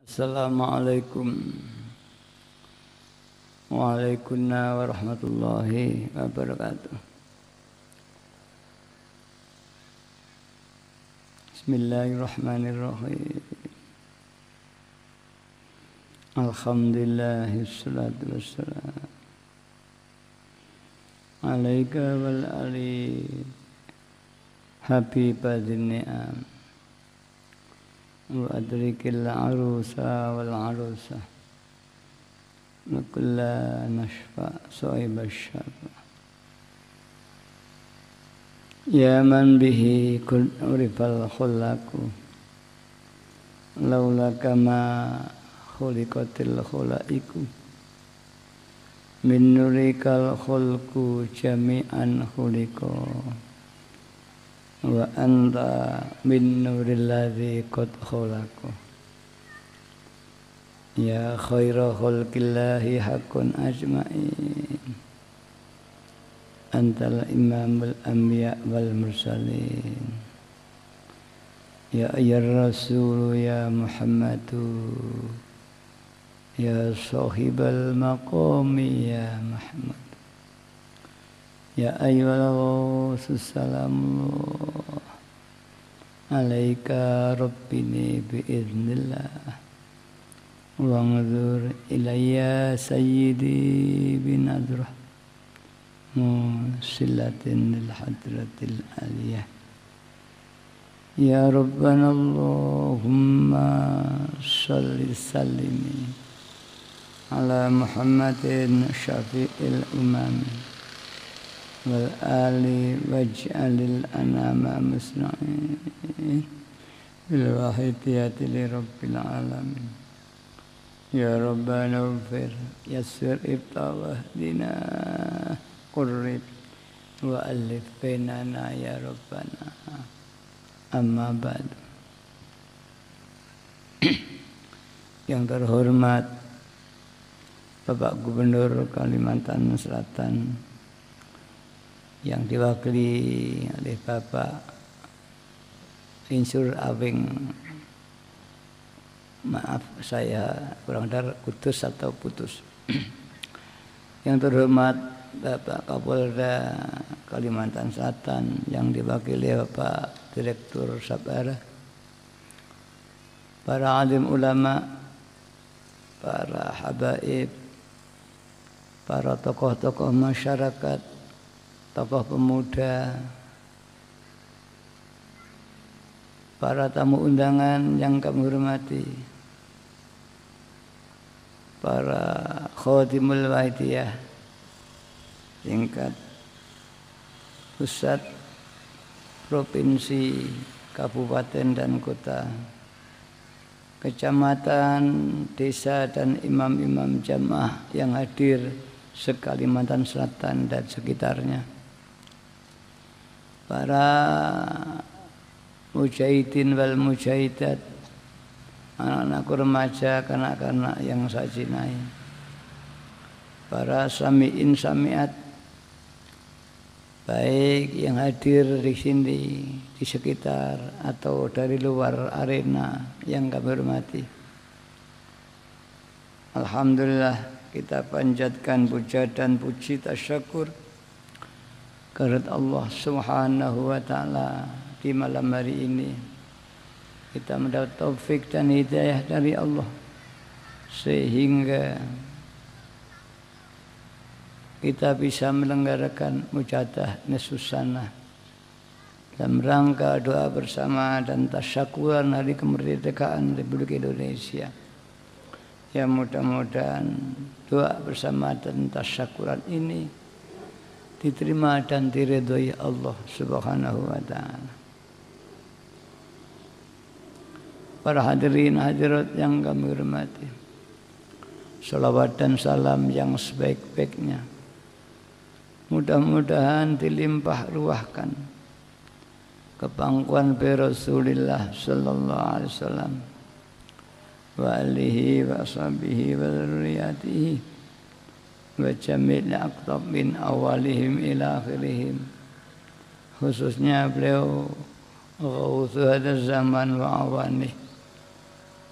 Assalamualaikum warahmatullahi wabarakatuh. Bismillahirrahmanirrahim. Alhamdulillah, salatu wassalam alaika wal ali habibadin ni'am wa adrikil arusa wal arusa wa kulla nashfa sohib asyarfa ya man bihi kun urifal khulaku laula kama khuliqatil khulaiku min nurikal khulku jami'an khuliqa wa anta min nuril ladzi qad khalaqa ya khaira khalqillahi haqqun ajma'in antal imamul anbiya wal mursalin ya ayyuhar rasul ya muhammadu ya sahibal maqami ya muhammad ya ayyuhal salamu alaika rabbini biiznillah wangzur ilayya sayyidi binadrah musilatin lil hadratil aliyah ya rabbana allahumma salli sallimi ala muhammadin syafi'il umami wal ali waj'alil anama musna'in bil wahidiyati li rabbil alamin ya rabbana ufir yassir ibtawah dina qurrib wa alif bainana ya rabbana amma ba'd. Yang terhormat Bapak Gubernur Kalimantan Selatan yang diwakili oleh Bapak Insur Awing, maaf saya kurang dar kutus atau putus. Yang terhormat Bapak Kapolda Kalimantan Selatan yang diwakili Bapak Direktur Sabara, para alim ulama, para habaib, para tokoh-tokoh masyarakat, tokoh pemuda, para tamu undangan yang kami hormati, para khadimul waidiyah tingkat pusat, provinsi, kabupaten dan kota, kecamatan, desa dan imam-imam jamaah yang hadir se-Kalimantan Selatan dan sekitarnya, para mujahidin wal mujahidat, anak-anak remaja, kanak-kanak yang saya cintai, para sami'in sami'at, baik yang hadir di sini, di sekitar atau dari luar arena yang kami hormati. Alhamdulillah, kita panjatkan puja dan puji tasyakur kehadirat Allah Subhanahu wa taala di malam hari ini. Kita mendapat taufik dan hidayah dari Allah sehingga kita bisa menyelenggarakan mujadah Nesusana dalam rangka doa bersama dan tasyakuran hari kemerdekaan Republik Indonesia. Ya mudah-mudahan doa bersama dan tasyakuran ini diterima dan diridhoi Allah Subhanahu wa taala. Para hadirin hadirat yang kami hormati, salawat dan salam yang sebaik-baiknya mudah-mudahan dilimpah ruahkan ke pangkuan Rasulullah sallallahu alaihi wasallam wa alihi wa sahbihi wa dzurriyyatihi wa jami'il aqtab min awalihim ila akhirihim, khususnya beliau Ghawthu hadaz zaman wa awanih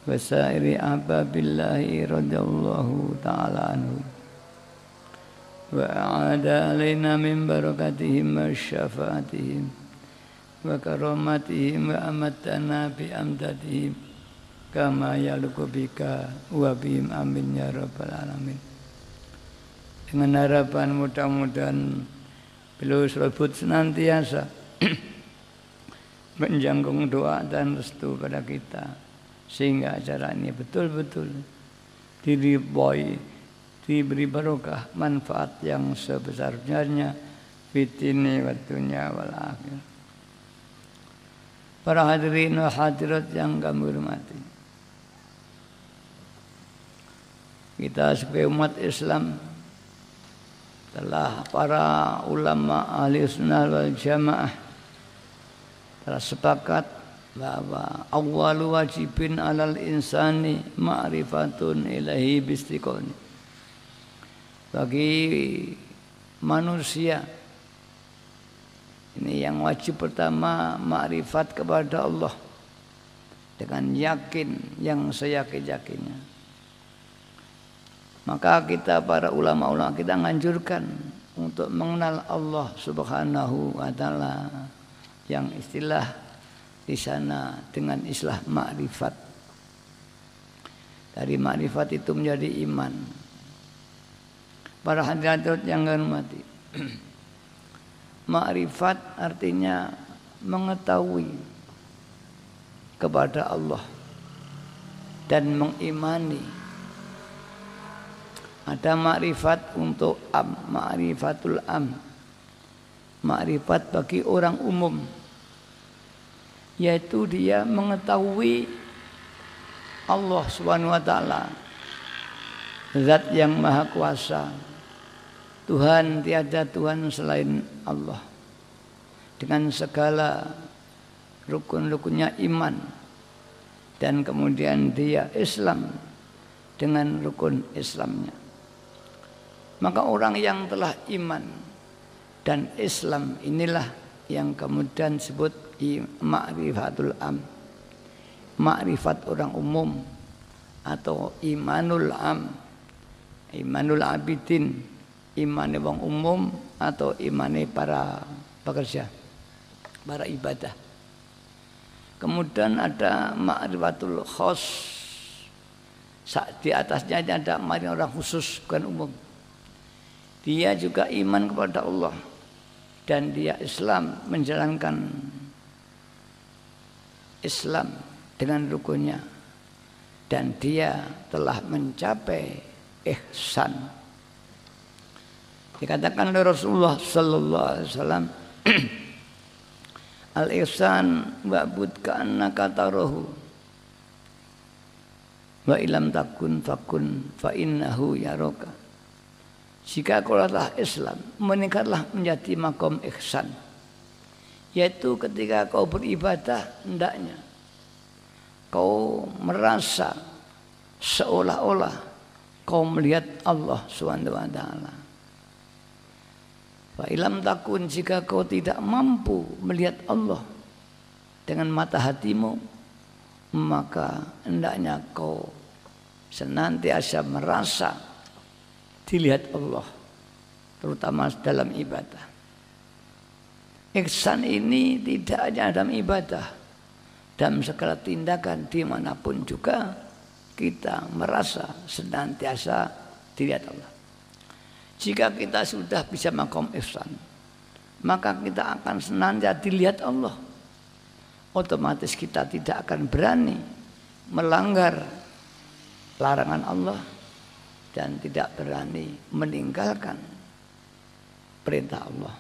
wasairi ahbabillahi radhiyallahu ta'ala anhu wa a'ada alaina min barakatihim wa syafaatihim wa karamatihim wa amatana bi amdadihim kama yaluku bika wa bihim amin ya rabbal alamin. Dengan harapan mudah-mudahan beliau sebut senantiasa menjangkung doa dan restu pada kita sehingga acara ini betul-betul diridhoi, diberi barokah manfaat yang sebesar-besarnya fitini wa dunya wal akhir. Para hadirin wa hadirat yang kami hormati, kita sebagai umat Islam telah para ulama ahli sunnah wal jamaah telah sepakat bahwa awwalu wajibin alal insani ma'rifatun ilahi bistiqoni. Bagi manusia ini yang wajib pertama ma'rifat kepada Allah dengan yakin yang seyakin-yakinnya. Maka kita para ulama-ulama kita menganjurkan untuk mengenal Allah Subhanahu wa taala yang istilah di sana dengan istilah makrifat. Dari makrifat itu menjadi iman. Para hadirin yang kami hormati, makrifat artinya mengetahui kepada Allah dan mengimani. Ada makrifat untuk makrifatul makrifat bagi orang umum, yaitu dia mengetahui Allah Subhanahu wa taala, zat yang maha kuasa, Tuhan, tiada Tuhan selain Allah, dengan segala rukun-rukunnya iman, dan kemudian dia Islam dengan rukun Islamnya. Maka orang yang telah iman dan Islam inilah yang kemudian disebut ma'rifatul makrifat orang umum atau imanul imanul abidin, imane wong umum atau imane para pekerja, para ibadah. Kemudian ada ma'rifatul khos, di atasnya ada makrifat orang khusus bukan umum. Dia juga iman kepada Allah dan dia Islam, menjalankan Islam dengan rukunnya, dan dia telah mencapai ihsan. Dikatakan oleh Rasulullah sallallahu alaihi wasallam, al-ihsan wa'bud ka'annaka tarahu wa ilam takun fakun fa innahu yaraka. Jika kau telah Islam, meningkatlah menjadi makom ihsan, yaitu ketika kau beribadah hendaknya kau merasa seolah-olah kau melihat Allah Subhanahu wa taala. Fa ilam takun, jika kau tidak mampu melihat Allah dengan mata hatimu, maka hendaknya kau senantiasa merasa dilihat Allah, terutama dalam ibadah. Ihsan ini tidak hanya dalam ibadah, dalam segala tindakan dimanapun juga kita merasa senantiasa dilihat Allah. Jika kita sudah bisa makom ihsan, maka kita akan senantiasa dilihat Allah. Otomatis kita tidak akan berani melanggar larangan Allah dan tidak berani meninggalkan perintah Allah.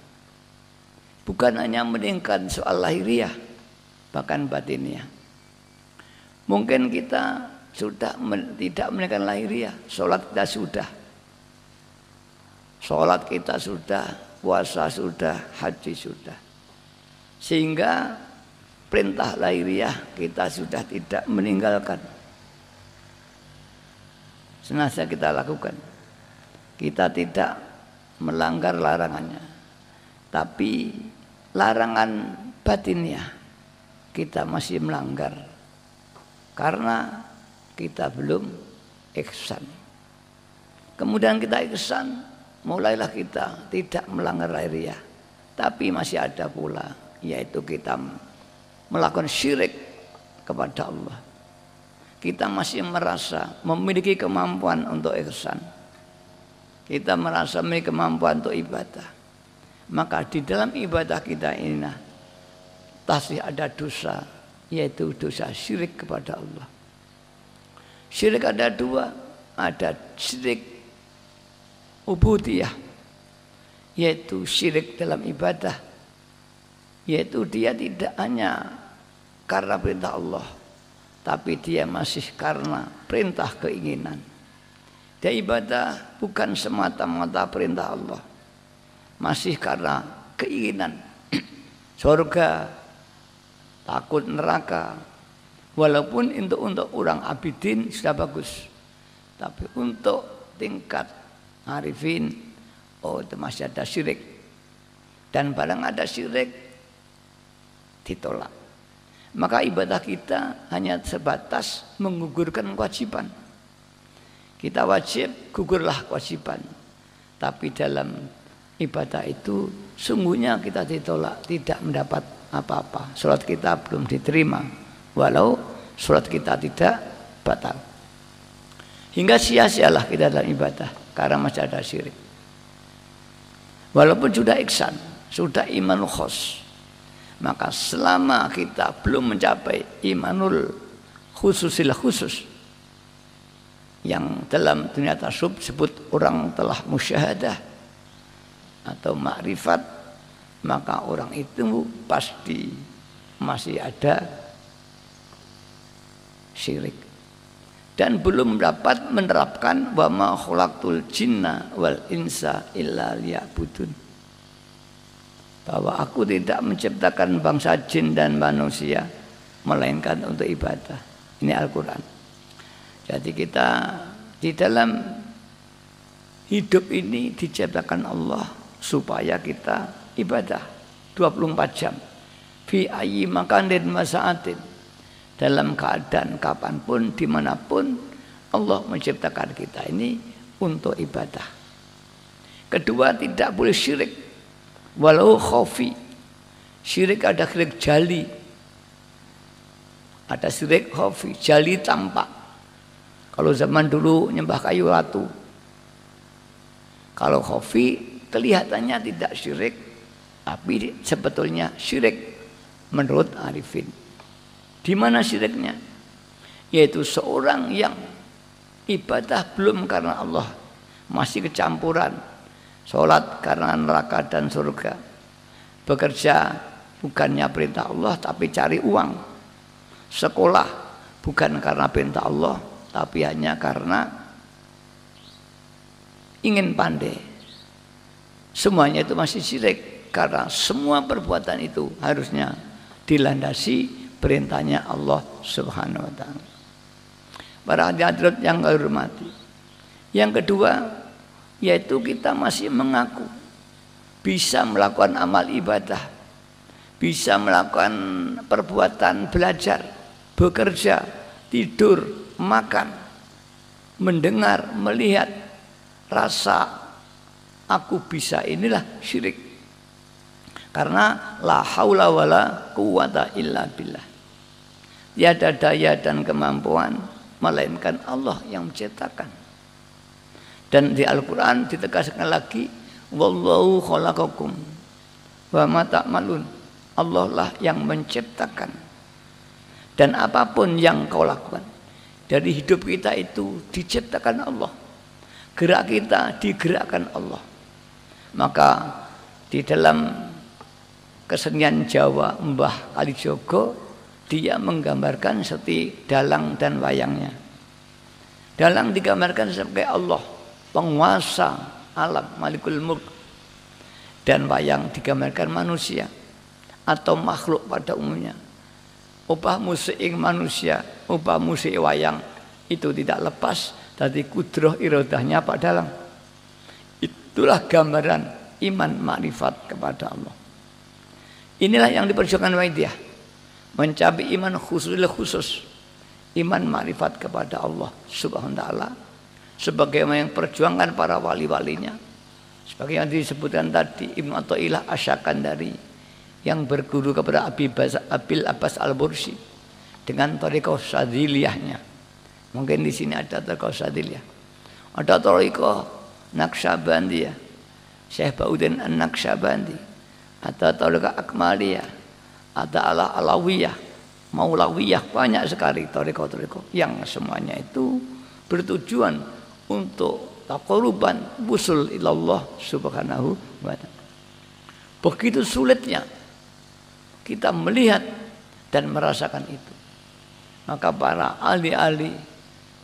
Bukan hanya meninggalkan soal lahiriah, bahkan batiniah. Mungkin kita sudah tidak meninggalkan lahiriah, sholat kita sudah, sholat kita sudah, puasa sudah, haji sudah, sehingga perintah lahiriah kita sudah tidak meninggalkan. Senantiasa kita lakukan. Kita tidak melanggar larangannya. Tapi larangan batinnya kita masih melanggar. Karena kita belum ihsan. Kemudian kita ihsan, mulailah kita tidak melanggar riyah. Tapi masih ada pula, yaitu kita melakukan syirik kepada Allah. Kita masih merasa memiliki kemampuan untuk ihsan. Kita merasa memiliki kemampuan untuk ibadah. Maka di dalam ibadah kita ini pasti ada dosa, yaitu dosa syirik kepada Allah. Syirik ada dua, ada syirik ubudiyah, yaitu syirik dalam ibadah, yaitu dia tidak hanya karena perintah Allah, tapi dia masih karena perintah keinginan. Dia ibadah bukan semata-mata perintah Allah, masih karena keinginan surga, takut neraka. Walaupun untuk orang abidin sudah bagus, tapi untuk tingkat arifin, itu masih ada syirik. Dan barang ada syirik ditolak. Maka ibadah kita hanya sebatas menggugurkan kewajiban. Kita wajib, gugurlah kewajiban. Tapi dalam ibadah itu sungguhnya kita ditolak, tidak mendapat apa-apa. Salat kita belum diterima, walau salat kita tidak batal. Hingga sia-sialah kita dalam ibadah karena masih ada syirik. Walaupun sudah ihsan, sudah imanul khos, maka selama kita belum mencapai imanul khususil khusus, yang dalam dunia tasawuf disebut orang telah musyahadah atau makrifat, maka orang itu pasti masih ada syirik dan belum dapat menerapkan wa ma khalaqtul jinna wal insa illa liya'budun, bahwa aku tidak menciptakan bangsa jin dan manusia melainkan untuk ibadah. Ini Al-Quran. Jadi kita di dalam hidup ini diciptakan Allah supaya kita ibadah 24 jam fi ayyi makanin masa'atin, dalam keadaan kapanpun dimanapun Allah menciptakan kita ini untuk ibadah. Kedua, tidak boleh syirik walau khafi. Syirik ada syirik jali, ada syirik khafi, jali tampak. Kalau zaman dulu nyembah kayu batu. Kalau khafi kelihatannya tidak syirik, tapi sebetulnya syirik menurut arifin. Di mana syiriknya? Yaitu seorang yang ibadah belum karena Allah, masih kecampuran. Sholat karena neraka dan surga. Bekerja bukannya perintah Allah tapi cari uang. Sekolah bukan karena perintah Allah tapi hanya karena ingin pandai. Semuanya itu masih syirik, karena semua perbuatan itu harusnya dilandasi perintahnya Allah Subhanahu wa taala. Para hadirat yang saya hormati. Yang kedua, yaitu kita masih mengaku bisa melakukan amal ibadah, bisa melakukan perbuatan belajar, bekerja, tidur, makan, mendengar, melihat, rasa aku bisa, inilah syirik. Karena la haula wala quwata illa billah. Tiada daya dan kemampuan melainkan Allah yang menciptakan. Dan di Al-Quran ditegaskan lagi, wallahu khalaqakum wa ma ta'malun. Allah lah yang menciptakan. Dan apapun yang kau lakukan dari hidup kita itu diciptakan Allah. Gerak kita digerakkan Allah. Maka di dalam kesenian Jawa Mbah Kalijogo, dia menggambarkan seperti dalang dan wayangnya. Dalang digambarkan sebagai Allah, penguasa alam, Malikul Mulk. Dan wayang digambarkan manusia atau makhluk pada umumnya. Upah musik manusia, upah musik wayang itu tidak lepas dari kudroh irodahnya Pak Dalang. Itulah gambaran iman makrifat kepada Allah. Inilah yang diperjuangkan Waidiyah, mencapai iman khusus, iman ma'rifat kepada Allah Subhanahu wa taala sebagaimana yang perjuangan para wali-walinya. Sebagai yang disebutkan tadi Ibnu Athaillah Asy-Syakandari yang berguru kepada Abil Abbas Al-Bursi dengan thariqah Syadziliyahnya. Mungkin di sini ada thariqah Syadziliyah. Ada thariqah Naqsyabandiyah, Syekh Bauddin An-Naqsyabandi. Ada thariqah Akmaliyah, ada Alawiyah, Maulawiyah, banyak sekali thariqah-thariqah yang semuanya itu bertujuan untuk taqarruban wusul ilallah subhanahu wa ta'ala. Begitu sulitnya kita melihat dan merasakan itu, maka para ahli-ahli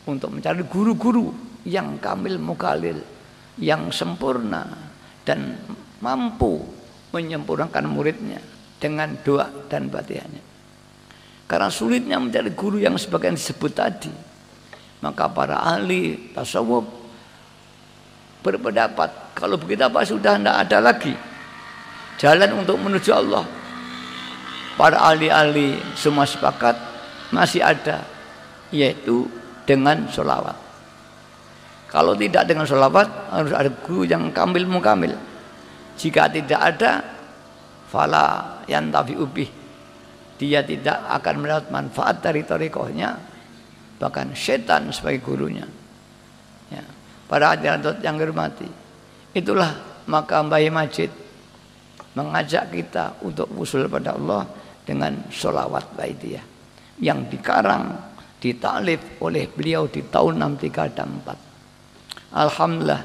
untuk mencari guru-guru yang kamil mukalil, yang sempurna dan mampu menyempurnakan muridnya dengan doa dan batihnya. Karena sulitnya mencari guru yang sebagian disebut tadi, maka para ahli tasawuf berpendapat kalau begitu apa sudah tidak ada lagi jalan untuk menuju Allah. Para ahli-ahli semua sepakat masih ada, yaitu dengan sholawat. Kalau tidak dengan sholawat harus ada guru yang kamil mukamil. Jika tidak ada, fala yantafi'u bih, dia tidak akan mendapat manfaat dari thariqahnya, bahkan setan sebagai gurunya. Ya. Para hadirin yang hormati, itulah maka Mbah Majid mengajak kita untuk usul pada Allah dengan sholawat baitiyah yang dikarang, ditaklif oleh beliau di tahun 63 dan 4. Alhamdulillah,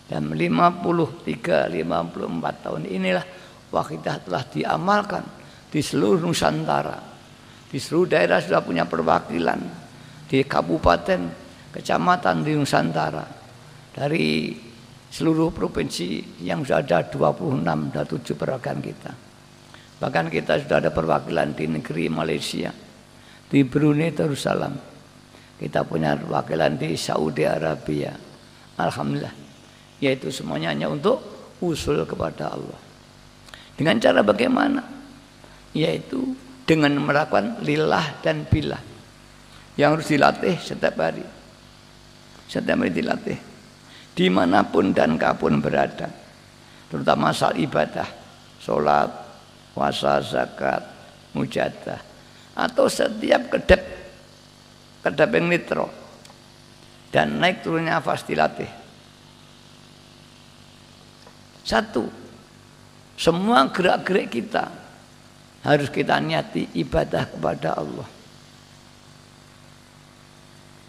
dan 53-54 tahun inilah waqidah telah diamalkan di seluruh Nusantara. Di seluruh daerah sudah punya perwakilan, di kabupaten, kecamatan di Nusantara. Dari seluruh provinsi yang sudah ada 26 dan 7 perwakilan kita. Bahkan kita sudah ada perwakilan di negeri Malaysia, di Brunei Darussalam. Kita punya perwakilan di Saudi Arabia. Alhamdulillah. Yaitu semuanya hanya untuk usul kepada Allah. Dengan cara bagaimana? Yaitu dengan melakukan lillah dan billah yang harus dilatih setiap hari. Setiap hari dilatih dimanapun dan kapan berada, terutama soal ibadah, sholat, puasa, zakat, mujadah, atau setiap kedap yang nitro dan naik turunnya nafas dilatih. Satu, semua gerak-gerik kita harus kita niati ibadah kepada Allah.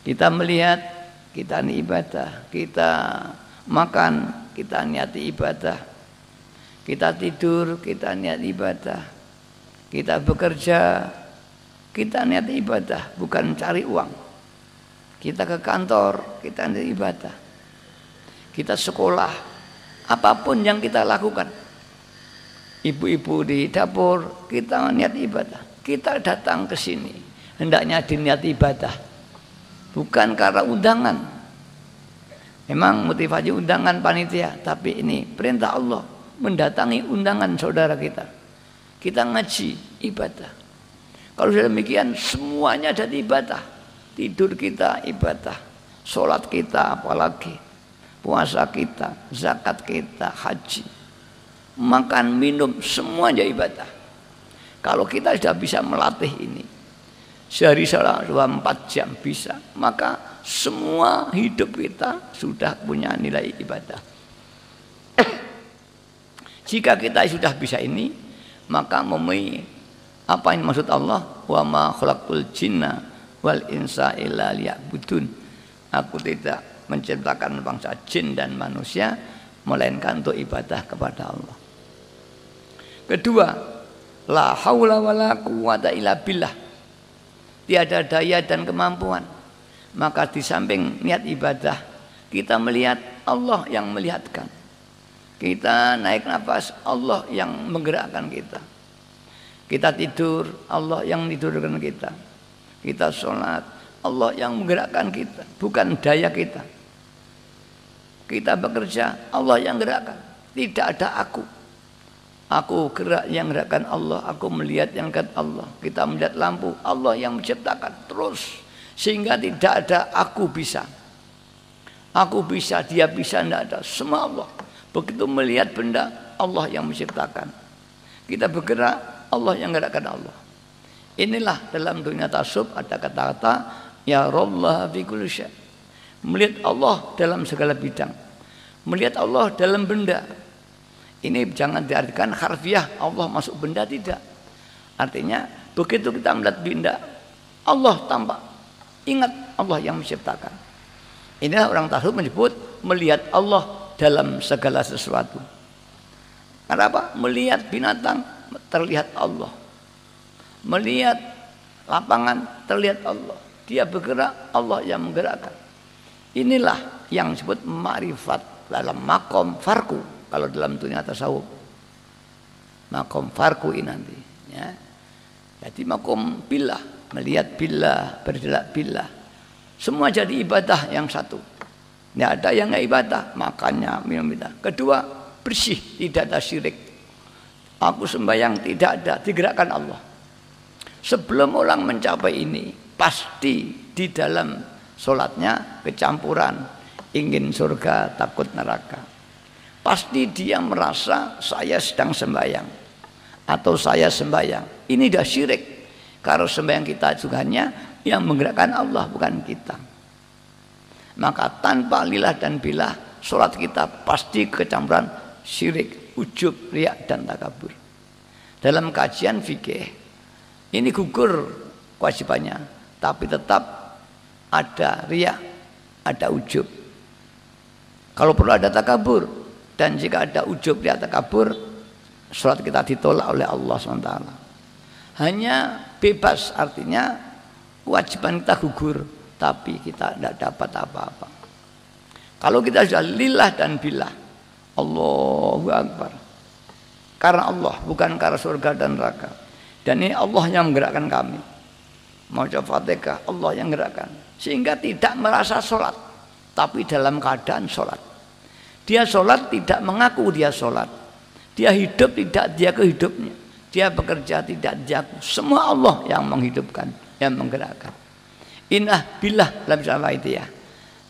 Kita melihat, kita niati ibadah. Kita makan, kita niati ibadah. Kita tidur, kita niati ibadah. Kita bekerja, kita niati ibadah, bukan cari uang. Kita ke kantor, kita niati ibadah. Kita sekolah, apapun yang kita lakukan, ibu-ibu di dapur, kita niat ibadah. Kita datang ke sini hendaknya diniat ibadah, bukan karena undangan. Memang motivasi undangan panitia, tapi ini perintah Allah mendatangi undangan saudara kita. Kita ngaji ibadah. Kalau sudah demikian semuanya jadi ibadah. Tidur kita ibadah, sholat kita apalagi, puasa kita, zakat kita, haji, makan, minum, semuanya ibadah. Kalau kita sudah bisa melatih ini, sehari 24 jam bisa, maka semua hidup kita sudah punya nilai ibadah. Jika kita sudah bisa ini, maka memenuhi apa yang maksud Allah, wa ma khalaqtul jinna wal insa illa liya'budun. Aku tidak menciptakan bangsa jin dan manusia melainkan untuk ibadah kepada Allah. Kedua, la haula wala quwata illa billah. Tiada daya dan kemampuan. Maka di samping niat ibadah, kita melihat Allah yang melihatkan. Kita naik nafas, Allah yang menggerakkan kita. Kita tidur, Allah yang tidurkan kita. Kita sholat, Allah yang menggerakkan kita, bukan daya kita. Kita bekerja, Allah yang gerakkan. Tidak ada aku. Aku gerak yang gerakkan Allah. Aku melihat yang gerakkan Allah. Kita melihat lampu, Allah yang menciptakan. Terus Sehingga tidak ada aku bisa, dia bisa, tidak ada. Semua Allah. Begitu melihat benda, Allah yang menciptakan. Kita bergerak, Allah yang gerakkan Allah. Inilah dalam dunia tasawuf ada kata-kata ya Allah fi kulli syai'. Melihat Allah dalam segala bidang. Melihat Allah dalam benda. Ini jangan diartikan harfiah Allah masuk benda, tidak. Artinya begitu kita melihat benda, Allah tampak. Ingat Allah yang menciptakan. Inilah orang tasawuf menyebut melihat Allah dalam segala sesuatu. Kenapa? Melihat binatang terlihat Allah. Melihat lapangan terlihat Allah. Dia bergerak, Allah yang menggerakkan. Inilah yang disebut ma'rifat dalam makom farku. Kalau dalam dunia tasawuf makom farku ini nanti ya. Jadi makom billah, melihat billah, bergerak billah. Semua jadi ibadah yang satu. Tidak ada yang nggak ibadah, makannya, minum itu. Kedua, bersih, tidak ada syirik. Aku sembahyang tidak ada, digerakkan Allah. Sebelum orang mencapai ini, pasti di dalam sholatnya kecampuran, ingin surga, takut neraka. Pasti dia merasa saya sedang sembahyang atau saya sembahyang. Ini dah syirik. Kalau sembahyang kita juga hanya yang menggerakkan Allah, bukan kita. Maka tanpa lillah dan billah, sholat kita pasti kecampuran syirik, ujub, riya dan takabur. Dalam kajian fikih ini gugur kewajibannya, tapi tetap ada riya, ada ujub. Kalau perlu ada takabur, dan jika ada ujub, riya, takabur, sholat kita ditolak oleh Allah SWT. Hanya bebas, artinya kewajiban kita gugur, tapi kita tidak dapat apa-apa. Kalau kita sudah lillah dan billah, Allahu Akbar, karena Allah, bukan karena surga dan neraka. Dan ini Allah yang menggerakkan kami. Mau coba Fatihah, Allah yang menggerakkan. Sehingga tidak merasa sholat, tapi dalam keadaan sholat. Dia sholat tidak mengaku dia sholat. Dia hidup tidak dia kehidupnya. Dia bekerja tidak dia. Semua Allah yang menghidupkan, yang menggerakkan. Inah billah dalam istilah itu ya.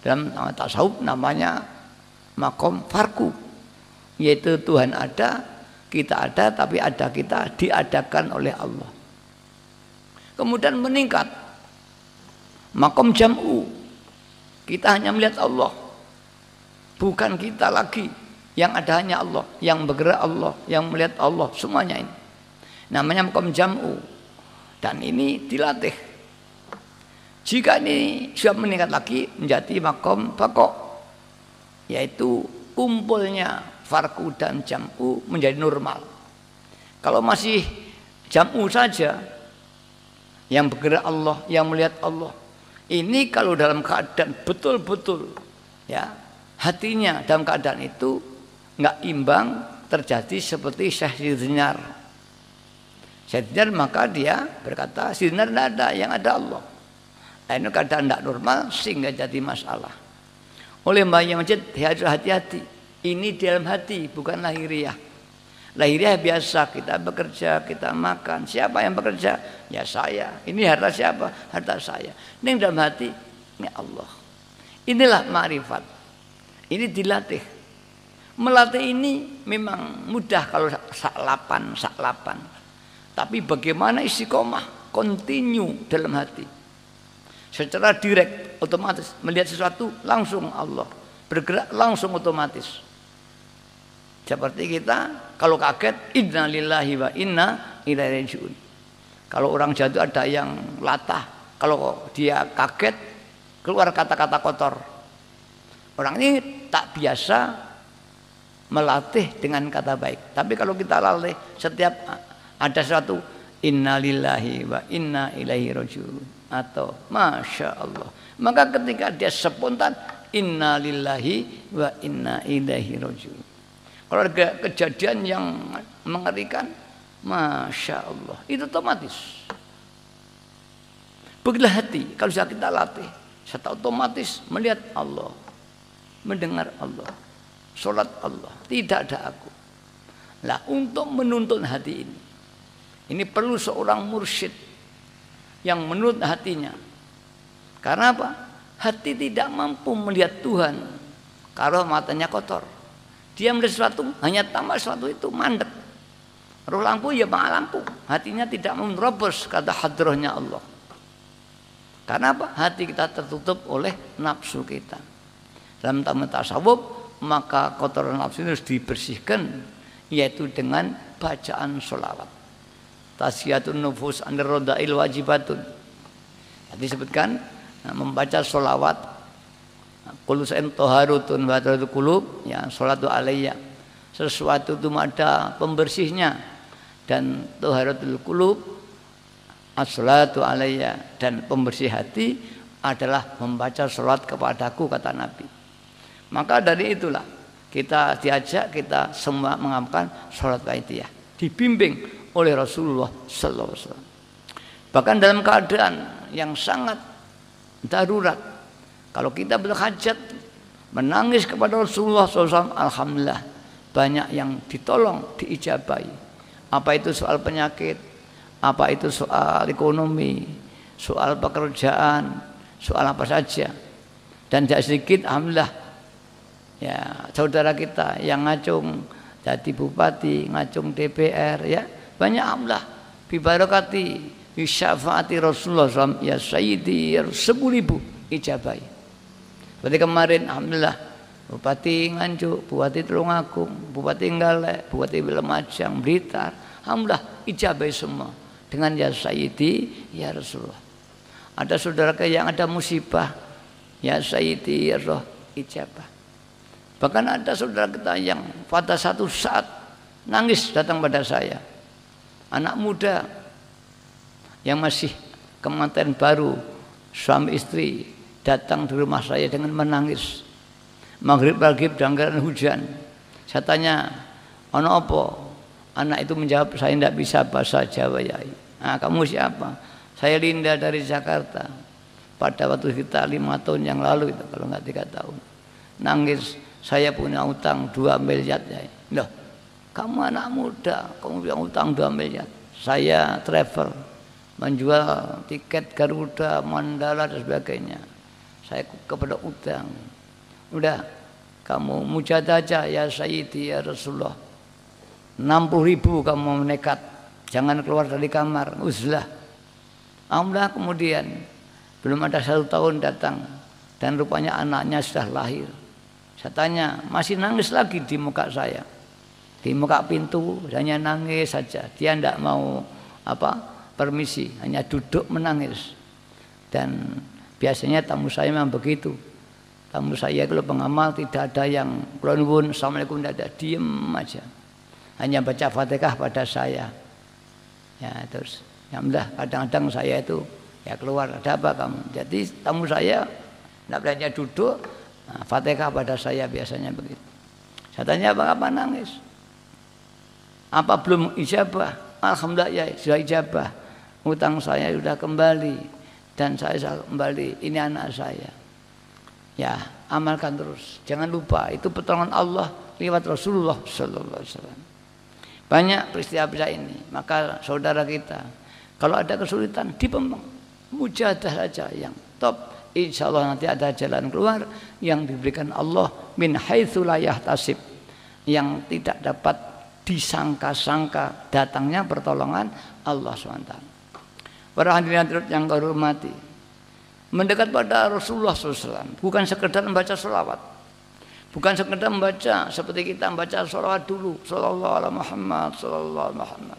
Dalam tasawuf namanya makom farku, yaitu Tuhan ada, kita ada, tapi ada kita diadakan oleh Allah. Kemudian meningkat makom jam'u, kita hanya melihat Allah, bukan kita lagi, yang ada hanya Allah, yang bergerak Allah, yang melihat Allah, semuanya ini namanya makom jam'u. Dan ini dilatih. Jika ini sudah meningkat lagi menjadi makom bako, yaitu kumpulnya farku dan jam'u menjadi normal. Kalau masih jam'u saja, yang bergerak Allah, yang melihat Allah, ini kalau dalam keadaan betul-betul ya, hatinya dalam keadaan itu nggak imbang, terjadi seperti Syekh Dinar. Syekh Dinar, maka dia berkata Dinar tidak ada, yang ada Allah. Nah, ini keadaan tidak normal sehingga jadi masalah. Oleh Mbah Masjid, hati-hati. Ini di dalam hati, bukan lahiriah. Lahiriah biasa, kita bekerja, kita makan. Siapa yang bekerja? Ya saya. Ini harta siapa? Harta saya. Ini dalam hati, ini Allah. Inilah ma'rifat. Ini dilatih. Melatih ini memang mudah kalau saklapan. Tapi bagaimana istiqomah, continue dalam hati. Secara direct, otomatis melihat sesuatu langsung Allah, bergerak langsung otomatis. Seperti kita kalau kaget, inna lillahi wa inna ilaihi raji'un. Kalau orang jatuh ada yang latah, kalau dia kaget keluar kata-kata kotor. Orang ini tak biasa melatih dengan kata baik. Tapi kalau kita latih setiap ada sesuatu, inna lillahi wa inna ilaihi raji'un, atau masya Allah, maka ketika dia spontan inna lillahi wa inna ilaihi raji'un. Kalau ada kejadian yang mengerikan, masya Allah, itu otomatis. Begitulah hati, kalau sudah kita latih, serta otomatis melihat Allah, mendengar Allah, sholat Allah, tidak ada aku. Nah, untuk menuntun hati ini perlu seorang mursyid yang menuntut hatinya. Karena apa? Hati tidak mampu melihat Tuhan kalau matanya kotor. Dia melihat sesuatu, hanya tambah sesuatu itu mandek. Roh lampu ya bang lampu, hatinya tidak menerobos kata hadrohnya Allah. Karena apa? Hati kita tertutup oleh nafsu kita. Dalam tamu tasawuf, maka kotoran nafsu itu harus dibersihkan, yaitu dengan bacaan sholawat. Tasfiyatun nufus anir rodail wajibatun. Tadi disebutkan membaca sholawat. Qul sa'in toharutun wa taharatu qulub, ya sholatu alayya. Sesuatu itu ada pembersihnya. Dan taharatul qulub as-salatu alayya, dan pembersih hati adalah membaca salat kepadaku kata Nabi. Maka dari itulah kita diajak, kita semua mengamalkan salat baitiyah, dibimbing oleh Rasulullah sallallahu alaihi wasallam. Bahkan dalam keadaan yang sangat darurat, kalau kita berhajat menangis kepada Rasulullah SAW, alhamdulillah banyak yang ditolong, diijabahi. Apa itu soal penyakit, apa itu soal ekonomi, soal pekerjaan, soal apa saja. Dan tidak sedikit alhamdulillah ya saudara kita yang ngacung jadi bupati, ngacung DPR, ya banyak alhamdulillah bibarakati bi syafaati Rasulullah SAW, ya sayyidi 10.000 ijabai. Seperti kemarin alhamdulillah Bupati Nganjuk, Bupati Tulungagung, Bupati Ngalek, Bupati Lumajang, Blitar, alhamdulillah ijabai semua dengan ya sayyidi ya Rasulullah. Ada saudara yang ada musibah, ya sayyidi ya Rasulullah, ijabah. Bahkan ada saudara kita yang pada satu saat nangis datang pada saya, anak muda yang masih kemanten baru, suami istri datang di rumah saya dengan menangis. Maghrib dan hujan. Saya tanya, ono apa? Anak itu menjawab, saya tidak bisa bahasa Jawa ya. Nah, kamu siapa? Saya Linda dari Jakarta. Pada waktu kita 5 tahun yang lalu itu, kalau nggak 3 tahun. Nangis, saya punya utang 2 miliar ya. Loh, kamu anak muda, kamu punya utang 2 miliar. Saya travel, menjual tiket Garuda, Mandala dan sebagainya. Saya kepada utang. Udah, kamu mujadah aja ya sayyidi ya Rasulullah. 60.000 kamu nekat, jangan keluar dari kamar, uzlah. Alhamdulillah kemudian belum ada 1 tahun datang dan rupanya anaknya sudah lahir. Saya tanya, masih nangis lagi di muka saya, di muka pintu hanya nangis saja. Dia tidak mau permisi, hanya duduk menangis. Dan biasanya tamu saya memang begitu. Tamu saya kalau pengamal tidak ada yang kulonwun, assalamualaikum, tidak ada, diem aja, hanya baca Fatihah pada saya. Ya terus, alhamdulillah kadang-kadang saya itu ya keluar, ada apa kamu? Jadi tamu saya tidak berani duduk, nah, Fatihah pada saya biasanya begitu. Saya tanya apa nangis? Apa belum ijabah? Alhamdulillah ya sudah ijabah. Utang saya sudah kembali dan saya kembali. Ini anak saya. Ya, amalkan terus. Jangan lupa itu pertolongan Allah lewat Rasulullah sallallahu alaihi wasallam. Banyak peristiwa ini. Maka saudara kita kalau ada kesulitan dipemeng, mujadah saja yang top. Insyaallah nanti ada jalan keluar yang diberikan Allah min haitsu la yahtasib, yang tidak dapat disangka-sangka datangnya pertolongan Allah SWT. Para hadirin yang kau hormati, mendekat pada Rasulullah SAW bukan sekedar membaca sholawat, bukan sekedar membaca seperti kita membaca sholawat dulu, sallallahu alaihi Muhammad, sallallahu alaihi Muhammad,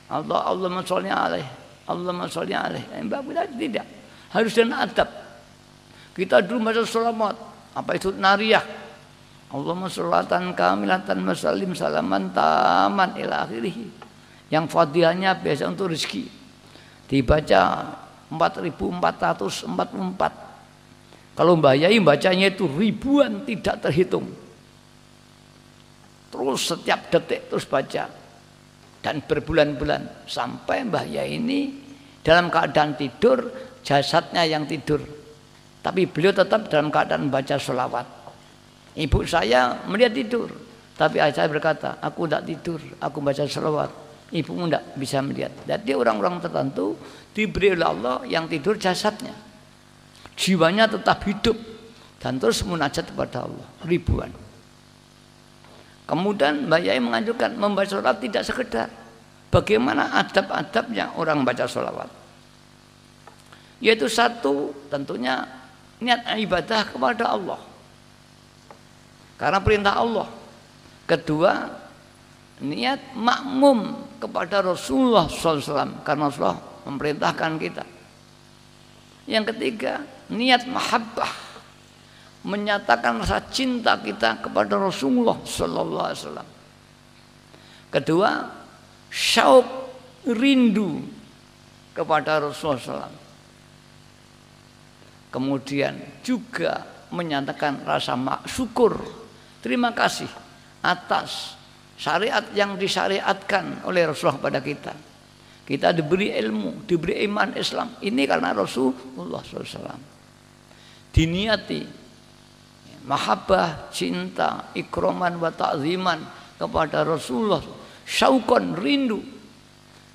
Allahumma sholli alaihi, Allahumma sholli alaihi. Tidak, harus dengan adab. Kita dulu baca sholawat, apa itu nariyah, Allahumma sholatan kamilatan masalim salaman taman ila akhirih, yang fadilahnya biasa untuk rezeki, dibaca 4.444. Kalau Mbah Yai bacanya itu ribuan, tidak terhitung. Terus setiap detik terus baca. Dan berbulan-bulan sampai Mbah Yai ini dalam keadaan tidur, jasadnya yang tidur. Tapi beliau tetap dalam keadaan baca sholawat. Ibu saya melihat tidur, tapi ayah saya berkata, aku tidak tidur, aku baca sholawat. Ibumu tidak bisa melihat. Jadi orang-orang tertentu diberi oleh Allah yang tidur jasadnya. jiwanya tetap hidup dan terus munajat kepada Allah ribuan. Kemudian Mbak Yai menganjurkan membaca sholawat tidak sekedar. Bagaimana adab-adabnya orang membaca sholawat? Yaitu satu, tentunya niat ibadah kepada Allah karena perintah Allah. Kedua, niat makmum kepada Rasulullah SAW karena Rasulullah memerintahkan kita. Yang ketiga, niat mahabbah, menyatakan rasa cinta kita kepada Rasulullah SAW. Kedua, syauq, rindu kepada Rasulullah SAW. Kemudian juga menyatakan rasa syukur, terima kasih atas syariat yang disyariatkan oleh Rasulullah pada kita. Kita diberi ilmu, diberi iman Islam. Ini karena Rasulullah SAW. Diniati mahabbah, cinta, ikraman wa ta'ziman kepada Rasulullah. Syauqan, rindu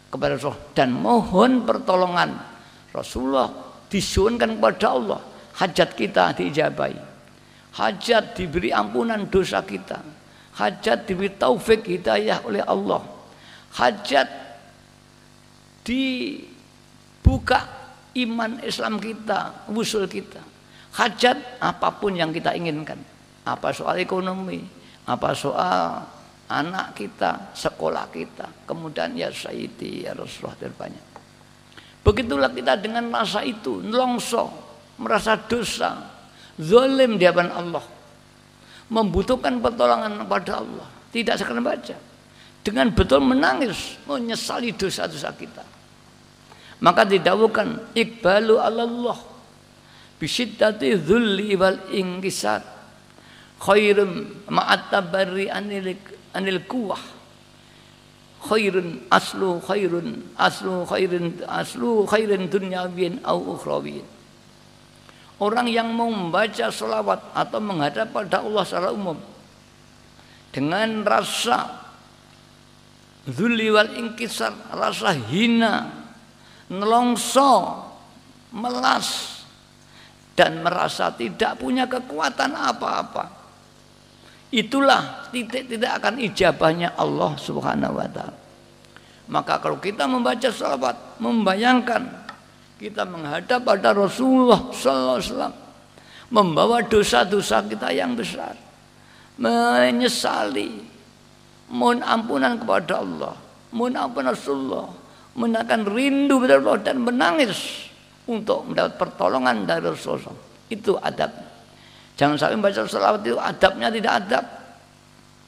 kepada Rasulullah dan mohon pertolongan Rasulullah. Disuunkan kepada Allah, hajat kita diijabahi, hajat diberi ampunan dosa kita, hajat diberi taufik hidayah oleh Allah, hajat dibuka iman Islam kita, usul kita, hajat apapun yang kita inginkan, apa soal ekonomi, apa soal anak kita, sekolah kita, kemudian ya Sayyidi ya Rasulullah terbanyak. Begitulah kita dengan rasa itu, nelongso, merasa dosa, zalim di hadapan Allah, membutuhkan pertolongan kepada Allah, tidak sekedar baca, dengan betul menangis, menyesali dosa-dosa kita. Maka didawuhkan iqbalu Allah bisyiddati dzulli wal inqisad khairum ma'at tabarri anil quwwah khairun aslu khairin dunyawiyin au ukhrawiyin. Orang yang mau membaca selawat atau menghadap pada Allah secara umum dengan rasa dzulli wal inkisar, rasa hina, nelongso, melas dan merasa tidak punya kekuatan apa-apa, itulah titik tidak akan ijabahnya Allah Subhanahu wa ta'ala. Maka kalau kita membaca sholawat, membayangkan kita menghadap pada Rasulullah sallallahu alaihi wasallam, membawa dosa-dosa kita yang besar, menyesali, mohon ampunan kepada Allah, mohon ampunan Rasulullah, menakan rindu kepada Allah dan menangis untuk mendapat pertolongan dari Rasulullah. Itu adab. Jangan sampai membaca sholawat itu adabnya tidak adab.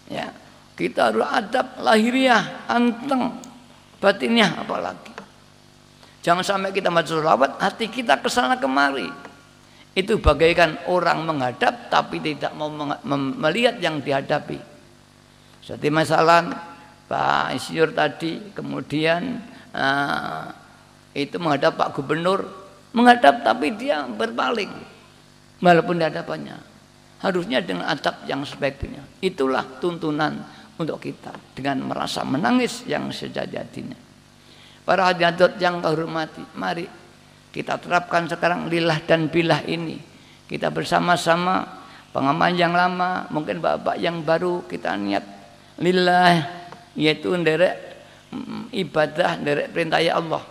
Ya, kita harus adab lahiriah, anteng, batinnya apalagi. Jangan sampai kita membaca sholawat hati kita kesana kemari. Itu bagaikan orang menghadap tapi tidak mau melihat yang dihadapi. Seperti masalah Pak Isyur tadi, kemudian itu menghadap Pak Gubernur, menghadap tapi dia berpaling walaupun di hadapannya. Harusnya dengan adab yang sebaiknya. Itulah tuntunan untuk kita dengan merasa menangis yang sejati-hatinya. Para hadirat yang kehormati, mari kita terapkan sekarang lillah dan billah ini. Kita bersama-sama, pengamal yang lama, mungkin bapak yang baru, kita niat lillah, yaitu nderek ibadah, nderek perintah ya Allah.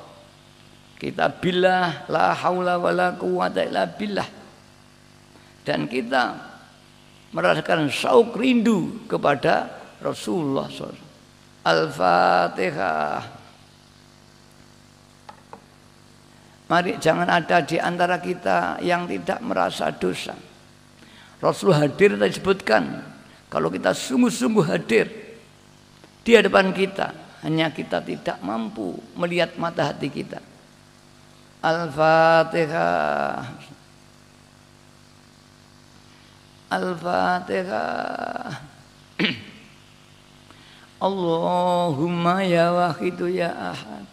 Kita billah, la haula wala quwwata illa billah. Dan kita merasakan syauq rindu kepada Rasulullah SAW. Al-Fatihah. Mari jangan ada di antara kita yang tidak merasa dosa. Rasul hadir tadi disebutkan, kalau kita sungguh-sungguh hadir di hadapan kita, hanya kita tidak mampu melihat mata hati kita. Al-Fatihah. Al-Fatihah. Allahumma ya wahidu ya ahad,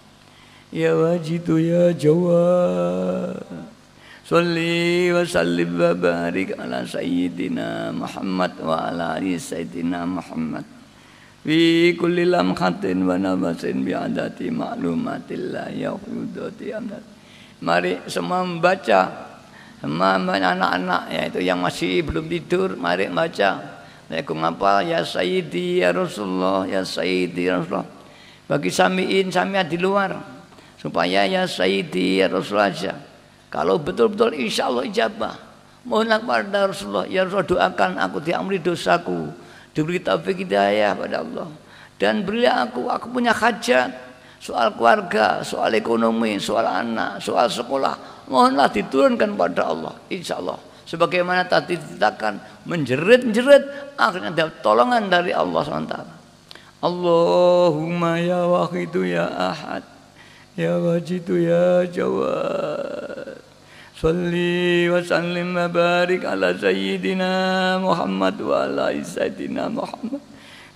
ya wajidu ya jawad, sholli wa sallim wa barik ala sayyidina Muhammad wa ala ali sayyidina Muhammad fi kulli lamhatin wa nafasin bi adati ma'lumatillah ya hudati amnat. Mari semua membaca sama anak-anak yaitu yang masih belum tidur, mari baca. Aku ngapal ya Sayyidi ya Rasulullah, ya Sayyidi ya Rasulullah. Bagi samiin samiat di luar supaya ya Sayyidi ya Rasulullah aja. Kalau betul-betul insya Allah ijabah, mohonlah kepada Rasulullah, ya Rasulullah doakan aku diampuni dosaku, diberi taufik hidayah pada Allah, dan berilah aku punya hajat, soal keluarga, soal ekonomi, soal anak, soal sekolah, mohonlah diturunkan pada Allah, insya Allah. Sebagaimana tadi dikatakan menjerit-jerit, akhirnya dapat tolongan dari Allah SWT. Allahumma ya wahidu ya ahad, ya wajidu ya jawad, salli wa sallim wa barik ala sayyidina Muhammad wa ala sayyidina Muhammad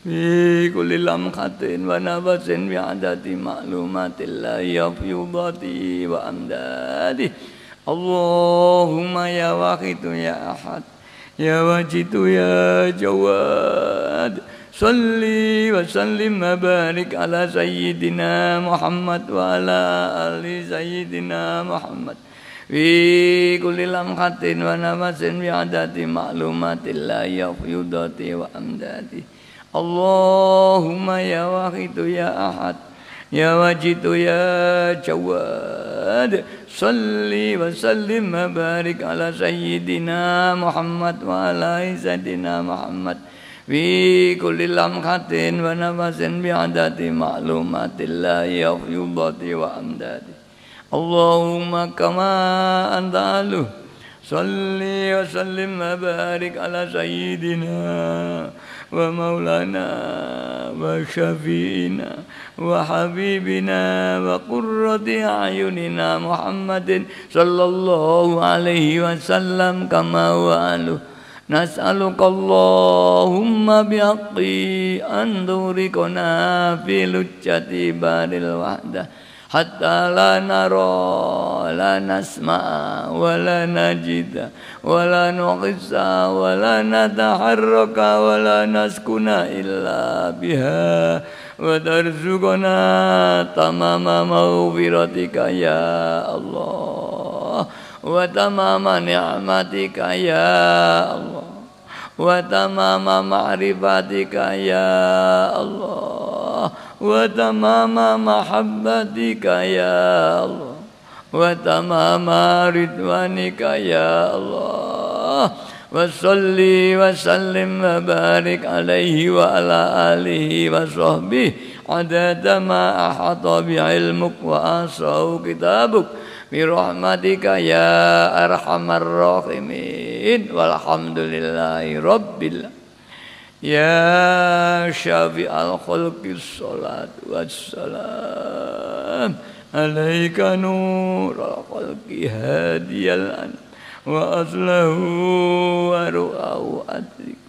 fi kulli lamhatin wa nafasin bi adati ma'lumatillahi wa fiyudati wa amdadi. Allahumma ya wahidu ya ahad, ya wajidu ya jawad, salli wa sallim wa barik ala sayyidina Muhammad wa ala ali sayyidina Muhammad fi kulli lamhatin wa nafasin bi adati ma'lumatillahi wa fiyudati wa amdadi. Allahumma ya wahidu ya ahad, ya wajidu ya jawad, salli wa sallim wa barik ala sayyidina Muhammad wa ala sayyidina Muhammad fi kulli lamhatin wa nafasin bi adati ma'lumatillahi wa fiyudati wa amdadi. Allahumma kama anta alu, salli wa sallim wa barik ala sayyidina wa maulana wa syafi'ina wa habibina wa qurrati a'yunina Muhammadin sallallahu alaihi wasallam kama wa alu. Nas'aluka Allahumma bihaqqi an turikona fi lujjati baril wahdah hatta la nara la nasma'a wa la najida wa la nuqissa wa la nataharraka wa la naskuna illa biha wa tarzuqana tamama maghfiratika ya Allah wa tamama ni'matika ya Allah wa tamama ma'rifatika ya Allah wa tamama mahabbatika ya Allah wa tamama ridwanika ya Allah wa salli wa sallim wa barik alaihi wa ala alihi wa sahbihi adada ma ahata bi'ilmuk wa asau kitabuk bi rahmatika ya arhamar rahimin walhamdulillahi rabbil ya syafi'al khalqi sholatu wassalam alaika nurul khalqi hadiyal an wa aslahu wa ru'ahu adrik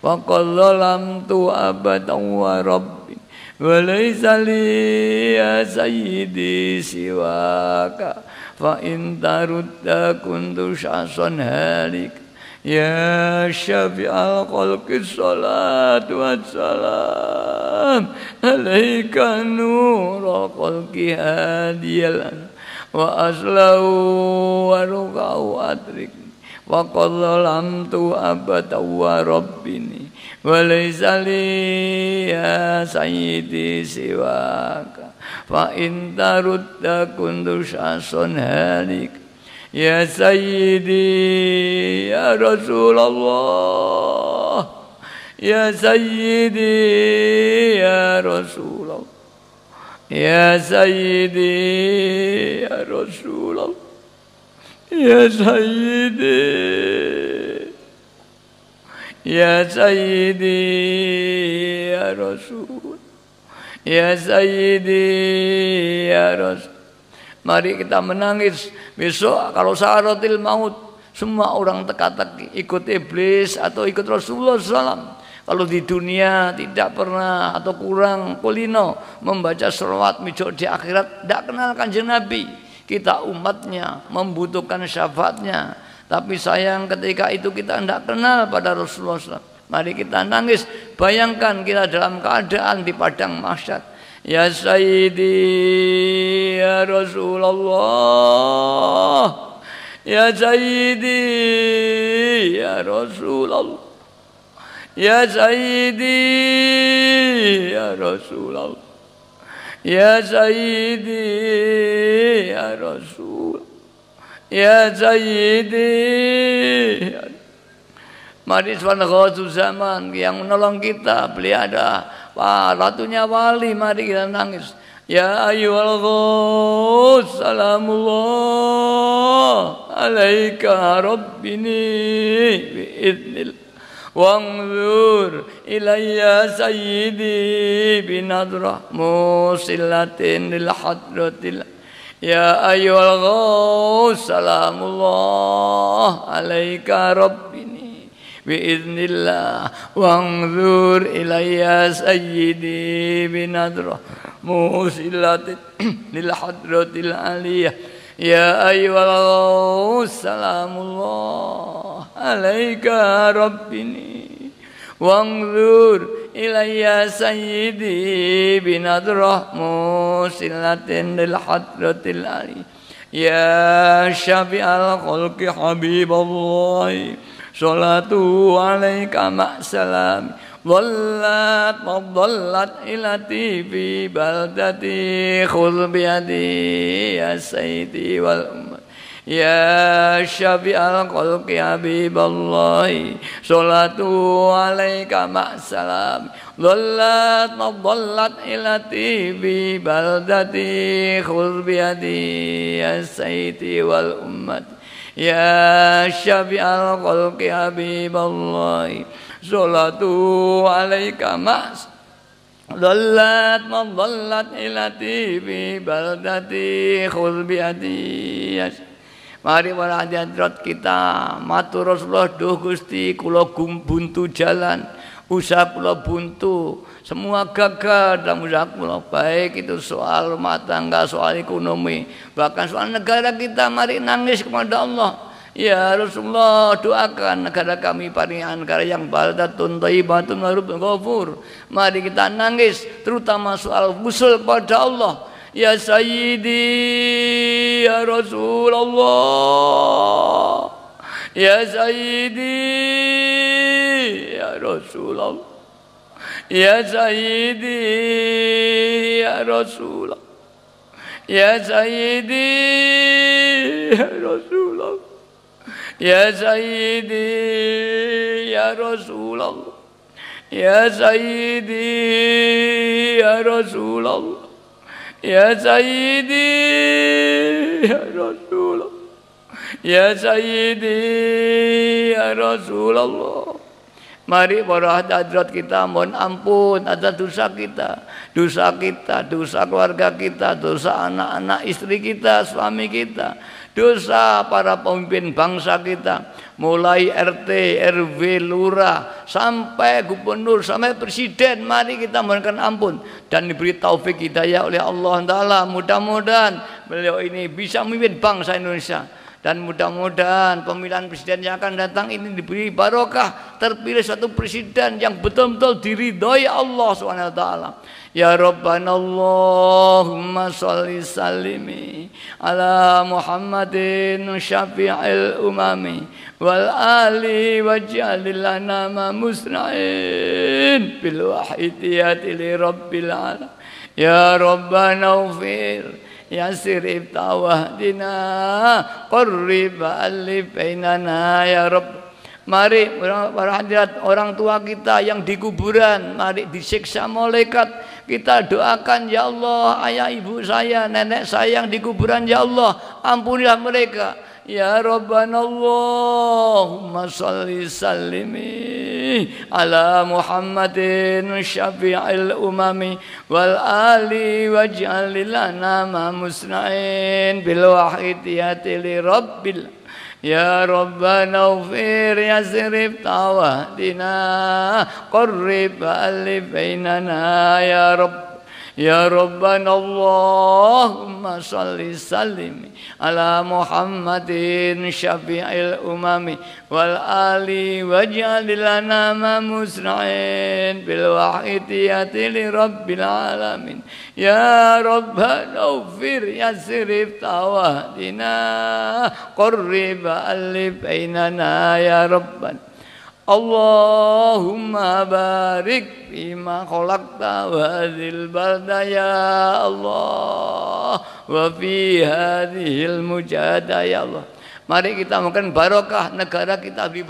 wa qallalam tu abadan wa rabbi wa laysa li ya sayyidi siwaka fa in tarudda kuntu syason halik ya syafi'al khalqi sholatu wassalam alaika nurul khalqi hadiyal wa aslahu wa ruqahu adrik wa qallalamtu abada wa rabbini wa laysa li ya sayyidi siwaka fa in tarudda kuntu syason halik ya sayyidi ya Rasulullah ya sayyidi ya Rasulullah ya sayyidi ya Rasulullah ya sayyidi ya sayyidi ya Rasul ya sayyidi ya Rasul. Mari kita menangis besok kalau sa'aratil maut, semua orang teka-teki ikut iblis atau ikut Rasulullah SAW. Kalau di dunia tidak pernah atau kurang kulino membaca sholawat mijok di akhirat, tidak kenal Kanjeng Nabi. Kita umatnya membutuhkan syafaatnya, tapi sayang ketika itu kita tidak kenal pada Rasulullah SAW. Mari kita nangis, bayangkan kita dalam keadaan di padang mahsyar. Ya Sayyidi ya Rasulullah Ya Sayyidi ya Rasulullah, ya Sayyidi ya Rasulullah, ya Sayyidi ya Rasul, ya Sayyidi ya. Mari subhanallah zaman yang menolong kita, beliau ada ratunya wali, mari kita nangis. Ya ayyuhal ghaus salamullah alaika rabbini biiznillah wanzur ilayya sayyidi binadrah musillatin lil hadratil. Ya ayyuhal ghaus salamullah alaika rabbini biiznillah wanzur ilayya sayyidi binadrah musillatin lil hadratil aliyah. Ya ayyuhal salamullah alaika rabbini wanzur ilayya sayyidi binadrah musillatin lil hadratil aliyah. Ya syafi'al khalqi habiballah salatu alaika ma'salam dhallat madhallat ilati fi baldati khudh biyadi ya sayyidi wal ummat. Ya syafi'al khalqi habiballahi salatu alaika ma'salam dhallat madhallat ilati fi baldati khudh biyadi ya sayyidi wal ummat. Ya syafi'al khalqi habiballahi salatu alaika mas dhallat madhallat ilati fi baldati khudh biadi. Mari para hadirat kita matur Rasulullah, duh Gusti kula buntu jalan, usaha kula buntu, semua gagal dalam usaha kula, baik itu soal rumah tangga, soal ekonomi, bahkan soal negara kita. Mari nangis kepada Allah. Ya Rasulullah, doakan negara kami paringan negara yang baldatun thayyibatun wa rabbun ghafur. Mari kita nangis terutama soal usul kepada Allah. Ya Sayyidi ya Rasulullah, ya Sayyidi ya Rasulullah, ya Sayyidi ya Rasulullah, ya Sayyidi ya Rasulullah, ya Sayyidi ya Rasulullah, ya Sayyidi ya Rasulullah, ya Sayyidi ya Rasulullah, ya Sayyidi ya Rasulullah. Mari para hadirat kita mohon ampun atas dosa kita, dosa keluarga kita, dosa anak-anak istri kita, suami kita, dosa para pemimpin bangsa kita, mulai RT, RW, lurah, sampai gubernur, sampai presiden. Mari kita mohonkan ampun dan diberi taufik hidayah oleh Allah Ta'ala. Mudah-mudahan beliau ini bisa memimpin bangsa Indonesia. Dan mudah-mudahan pemilihan presiden yang akan datang ini diberi barokah, terpilih satu presiden yang betul-betul diridhoi Allah SWT. Ya Rabbana Allahumma sholli sallimi ala Muhammadin syafi'il umami wal ali waj'al lana ma musna'in bil wahidiyati li rabbil alamin. Ya Rabbana ufir Yasir ibtawahdina qarrib alif bainana ya Rabb. Mari para hadirat, orang tua kita yang di kuburan, mari disiksa malaikat, kita doakan ya Allah, ayah ibu saya, nenek saya yang di kuburan, ya Allah ampunilah mereka. Ya Rabbana Allahumma sholli sallimi ala Muhammadin syafi'il umami wal ali waj'al lana ma musna'in bil wahidiyati li rabbil. Ya Rabbana ufir yasrif tawahdina qarrib alif bainana ya Rabb. Ya Rabbana Allahumma salli sallim ala Muhammadin syafi'il umami wal ali waj'al lana ma musna'in bil wahidiyati li rabbil alamin. Ya Rabbana ufir yasrif tawahdina qurrib alif bainana ya Rabbana. Allahumma barik fima khalaqta wa hadhil balda ya Allah wa fi hadhil mujahada ya Allah. Mari kita makan barokah negara kita, beri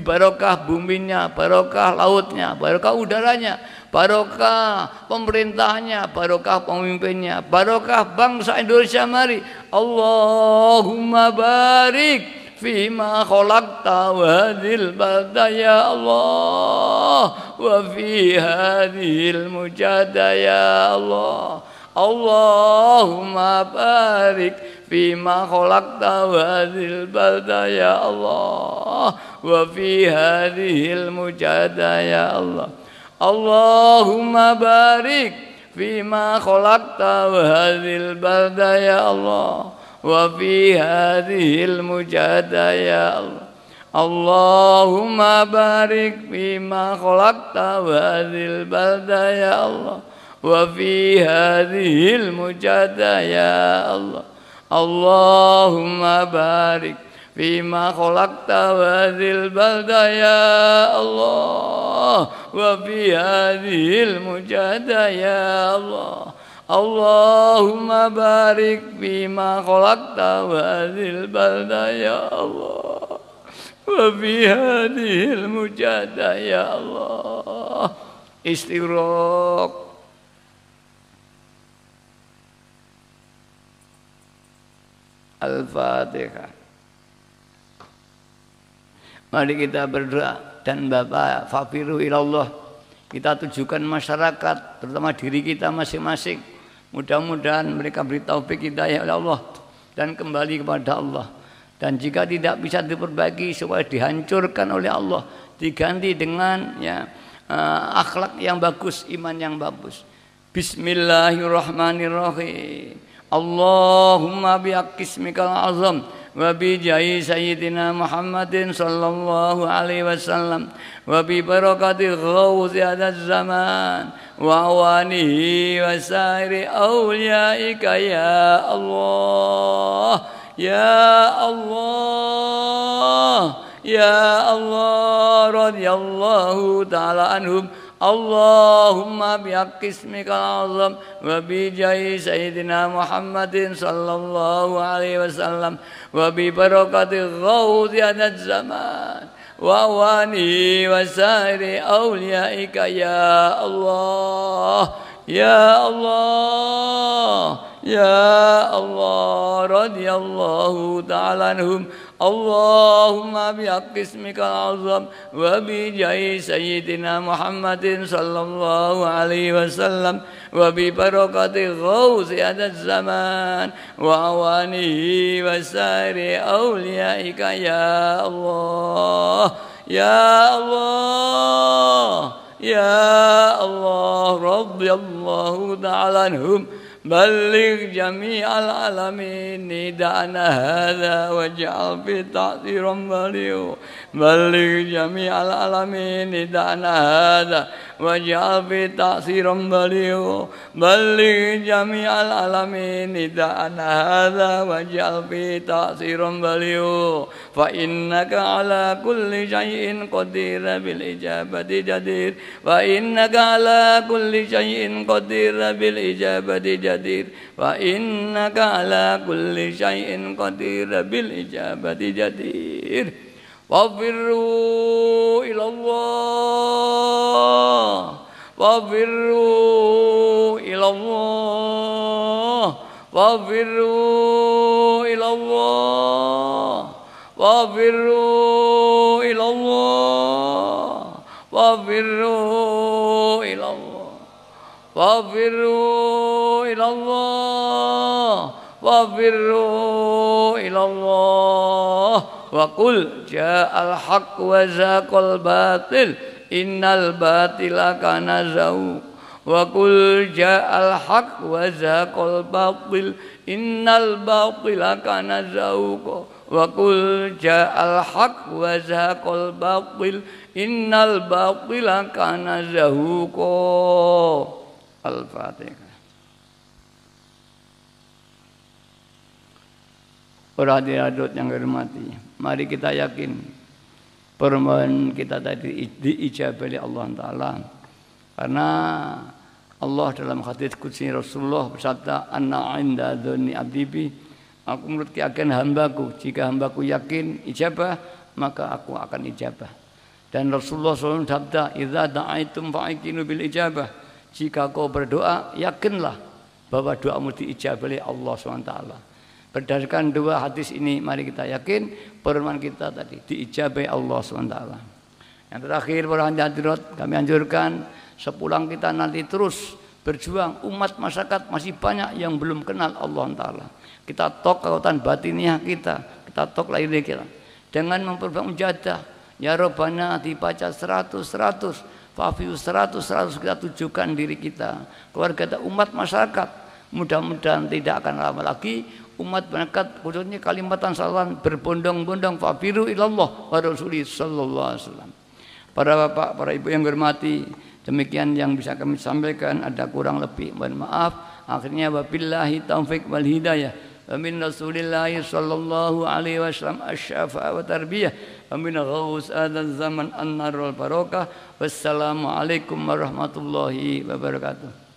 barokah buminya, barokah lautnya, barokah udaranya, barokah pemerintahnya, barokah pemimpinnya, barokah bangsa Indonesia. Mari Allahumma barik fima khalaqta wa hadhil balda ya Allah wa fi hadhil mujahada ya Allah. Allahumma barik fima khalaqta wa hadhil balda ya Allah wa fi hadhil mujahada ya Allah. Allahumma barik fima khalaqta wa hadhil balda ya Allah wa fi hadhil mujahada ya Allah. Allahumma barik fima khalaqta wa hadhil balda ya Allah wa fi hadhil mujahada ya Allah. Allahumma barik fima khalaqta wa hadhil balda ya Allah wa fi hadhil mujahada ya Allah. Allahumma barik fima khalaqta wa hadhil balda ya Allah wa fi hadhil mujahada ya Allah. Istighraq. Al-Fatihah. Mari kita berdoa dan Bapak fafiru ilallah. Kita tujukan masyarakat, terutama diri kita masing-masing. Mudah-mudahan mereka beri taufik hidayah oleh Allah dan kembali kepada Allah. Dan jika tidak bisa diperbaiki supaya dihancurkan oleh Allah, diganti dengan akhlak yang bagus, iman yang bagus. Bismillahirrahmanirrahim. Allahumma bihaqqismikal azam wa bi jahi sayyidina Muhammadin sallallahu alaihi wasallam wa bi barakati ghawzi hadaz zaman wa awanihi wa sairi awliyaika ya Allah ya Allah ya Allah radhiyallahu ta'ala anhum. Allahumma bihaqqismikal azam wa bi jahi sayyidina Muhammadin sallallahu alaihi wasallam wa bi barakati ghawzi hadaz zaman wa awanihi wa sairi awliyaika ya Allah ya Allah ya Allah radhiyallahu ta'ala anhum. Allahumma bihaqqismikal azam wa bi jahi sayyidina Muhammadin sallallahu alaihi wasallam wa bi barakati ghawzi hadaz zaman wa awanihi wa sairi awliyaika ya Allah ya Allah ya Allah radhiyallahu ta'ala anhum. بلغ جميع العالمين نداءنا هذا واجعل في تأثيرا بليغا. بلغ جميع العالمين نداءنا هذا واجعل في تأثيرا بليغا. بلغ جميع العالمين نداءنا هذا واجعل في تأثيرا بليغا. فإنك على كل شيء قدير بالإجابة جدير. فإنك على كل شيء قدير بالإجابة جدير. وإنك على كل شيء قدير بالإجابة جدير. وفروا إلى الله وفروا إلى الله وفروا إلى الله وفروا إلى الله وفروا إلى الله وفروا إلى الله وفروا إلى الله وقل جاء الحق وزاق الباطل إن الباطل كان زهوقا. wa qul ja'al haq wa zaqal batil innal batila kana zahuqa wa qul ja'al haq wa zaqal batil innal batila kana zahuqa. Al-Fatihah. Para hadirat yang hormati, mari kita yakin permohonan kita tadi diijabah oleh Allah Ta'ala. Karena Allah dalam hadis qudsi Rasulullah bersabda, "Anna 'inda dzanni 'abdi bi." Aku menurut keyakinan hambaku, jika hambaku yakin ijabah, maka aku akan ijabah. Dan Rasulullah SAW bersabda, "Idza da'aitum fa'ikinu bil ijabah." Jika kau berdoa, yakinlah bahwa doamu diijabah oleh Allah SWT. Berdasarkan dua hadis ini, mari kita yakin permohonan kita tadi diijabai Allah SWT. Yang terakhir, para hadirat, kami anjurkan sepulang kita nanti terus berjuang. Umat masyarakat masih banyak yang belum kenal Allah Ta'ala. Kita tok kekuatan batiniah kita tok lahirnya kita. Dengan memperbanyak mujahadah, ya Rabbana dibaca 100, Fafius 100 kita tujukan diri kita, keluarga kita, umat masyarakat. Mudah-mudahan tidak akan lama lagi umat berangkat khususnya Kalimantan Selatan berbondong-bondong fafiru ilallah wa rasulih sallallahu alaihi wasallam. Para bapak, para ibu yang hormati, demikian yang bisa kami sampaikan, ada kurang lebih mohon maaf. Akhirnya wabillahi taufik wal hidayah. Wa min Rasulillahi sallallahu alaihi wasallam asy-syafa'a wa tarbiyah. Wa min ghaus adzal zaman an-nar wal barakah. Wassalamu alaikum warahmatullahi wabarakatuh.